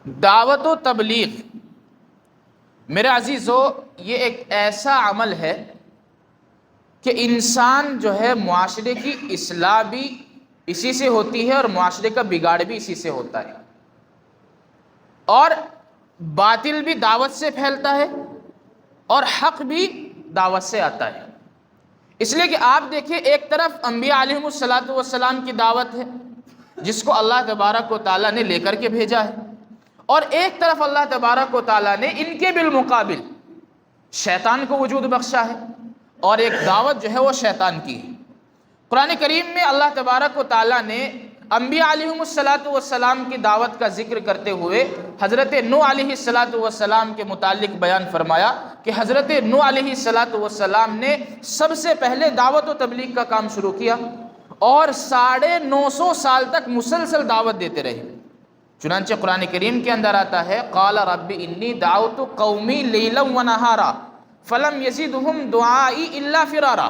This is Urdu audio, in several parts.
دعوت و تبلیغ میرے عزیزو یہ ایک ایسا عمل ہے کہ انسان جو ہے معاشرے کی اصلاح بھی اسی سے ہوتی ہے اور معاشرے کا بگاڑ بھی اسی سے ہوتا ہے، اور باطل بھی دعوت سے پھیلتا ہے اور حق بھی دعوت سے آتا ہے۔ اس لیے کہ آپ دیکھیں، ایک طرف انبیاء علیہم الصلاۃ کی دعوت ہے جس کو اللہ تبارک و تعالیٰ نے لے کر کے بھیجا ہے، اور ایک طرف اللہ تبارک و تعالیٰ نے ان کے بالمقابل شیطان کو وجود بخشا ہے، اور ایک دعوت جو ہے وہ شیطان کی ہے۔ قرآن کریم میں اللہ تبارک و تعالیٰ نے انبیاء علیہم السلام کی دعوت کا ذکر کرتے ہوئے حضرت نوح علیہ السلام کے متعلق بیان فرمایا کہ حضرت نوح علیہ السلام نے سب سے پہلے دعوت و تبلیغ کا کام شروع کیا اور 950 سال تک مسلسل دعوت دیتے رہے۔ چنانچہ قرآن کریم کے اندر آتا ہے قال رب انی دعوت قومی لیلا ونہارا فلم یزدہم دعائی الا فرارا،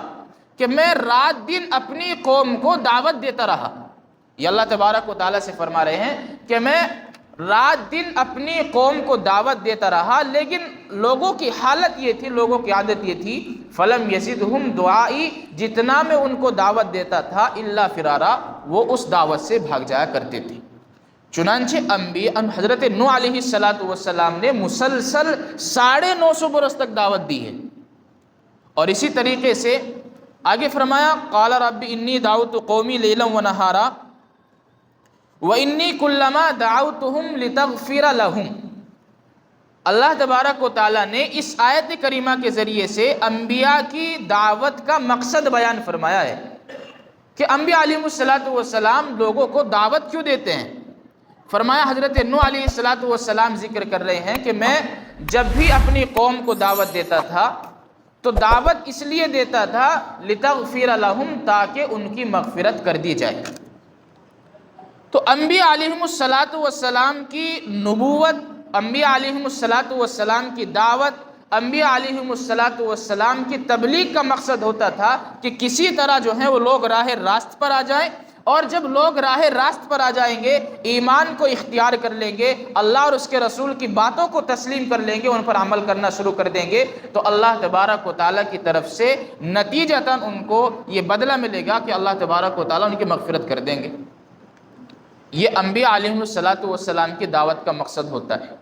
کہ میں رات دن اپنی قوم کو دعوت دیتا رہا۔ یہ اللہ تبارک و تعالیٰ سے فرما رہے ہیں کہ میں رات دن اپنی قوم کو دعوت دیتا رہا، لیکن لوگوں کی حالت یہ تھی، لوگوں کی عادت یہ تھی فلم یزدہم دعائی، جتنا میں ان کو دعوت دیتا تھا الا فرارا، وہ اس دعوت سے بھاگ جایا کرتے تھے۔ چنانچہ حضرت نوح علیہ السلام نے مسلسل 950 برس تک دعوت دی ہے، اور اسی طریقے سے آگے فرمایا قال رب انی دعوت قومی لیلا ونہارا وانی کلما دعوتہم لتغفر لہم۔ اللہ تبارک و تعالیٰ نے اس آیت کریمہ کے ذریعے سے انبیاء کی دعوت کا مقصد بیان فرمایا ہے کہ انبیاء علیہ السلام لوگوں کو دعوت کیوں دیتے ہیں۔ فرمایا حضرت نوح علیہ السلام ذکر کر رہے ہیں کہ میں جب بھی اپنی قوم کو دعوت دیتا تھا تو دعوت اس لیے دیتا تھا لتغفر لہم، تاکہ ان کی مغفرت کر دی جائے۔ تو انبیاء علیہم السلام کی نبوت، انبیاء علیہم السلام کی دعوت، انبیاء علیہم السلام کی تبلیغ کا مقصد ہوتا تھا کہ کسی طرح جو ہے وہ لوگ راہ راست پر آ جائیں، اور جب لوگ راہ راست پر آ جائیں گے، ایمان کو اختیار کر لیں گے، اللہ اور اس کے رسول کی باتوں کو تسلیم کر لیں گے، ان پر عمل کرنا شروع کر دیں گے، تو اللہ تبارک و تعالیٰ کی طرف سے نتیجتاً ان کو یہ بدلہ ملے گا کہ اللہ تبارک و تعالیٰ ان کی مغفرت کر دیں گے۔ یہ انبیاء علیہم السلام کی دعوت کا مقصد ہوتا ہے،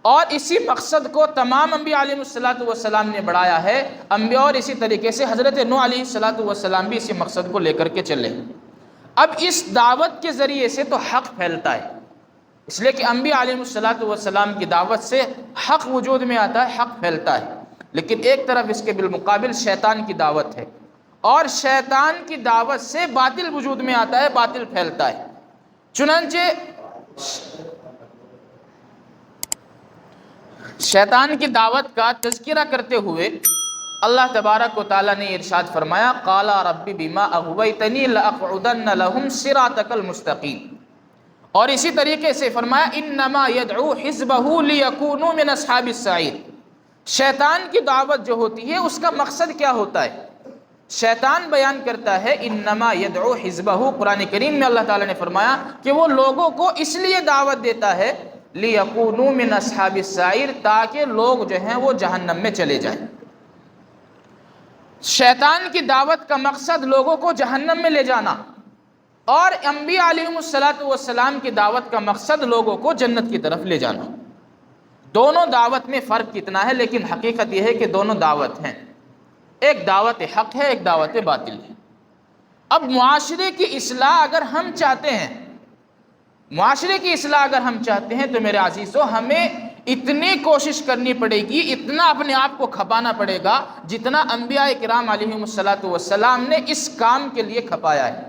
اور اسی مقصد کو تمام انبیاء علیہم السلام نے بڑھایا ہے۔ انبیاء اور اسی طریقے سے حضرت نوح علیہ السلام بھی اسی مقصد کو لے کر کے چلے۔ اب اس دعوت کے ذریعے سے تو حق پھیلتا ہے، اس لیے کہ انبیاء علیہ السلام کی دعوت سے حق وجود میں آتا ہے، حق پھیلتا ہے، لیکن ایک طرف اس کے بالمقابل شیطان کی دعوت ہے، اور شیطان کی دعوت سے باطل وجود میں آتا ہے، باطل پھیلتا ہے۔ چنانچہ شیطان کی دعوت کا تذکرہ کرتے ہوئے اللہ تبارک و تعالیٰ نے ارشاد فرمایا قال رب بما اغویتنی لاقعدن لهم صراطک المستقیم، اور اسی طریقے سے فرمایا انما يدعو حزبه ليكونوا من اصحاب السعیر۔ شیطان کی دعوت جو ہوتی ہے اس کا مقصد کیا ہوتا ہے؟ شیطان بیان کرتا ہے انما يدعو حزبه، قرآن کریم میں اللہ تعالیٰ نے فرمایا کہ وہ لوگوں کو اس لیے دعوت دیتا ہے ليكونوا من اصحاب السعیر، تاکہ لوگ جو ہیں وہ جہنم میں چلے جائیں۔ شیطان کی دعوت کا مقصد لوگوں کو جہنم میں لے جانا، اور انبیاء علیہم السلام کی دعوت کا مقصد لوگوں کو جنت کی طرف لے جانا۔ دونوں دعوت میں فرق کتنا ہے، لیکن حقیقت یہ ہے کہ دونوں دعوت ہیں، ایک دعوت حق ہے، ایک دعوت باطل ہے۔ اب معاشرے کی اصلاح اگر ہم چاہتے ہیں، معاشرے کی اصلاح اگر ہم چاہتے ہیں تو میرے عزیزو ہمیں اتنی کوشش کرنی پڑے گی، اتنا اپنے آپ کو کھپانا پڑے گا جتنا انبیاء کرام علیہم السلام نے اس کام کے لیے کھپایا ہے۔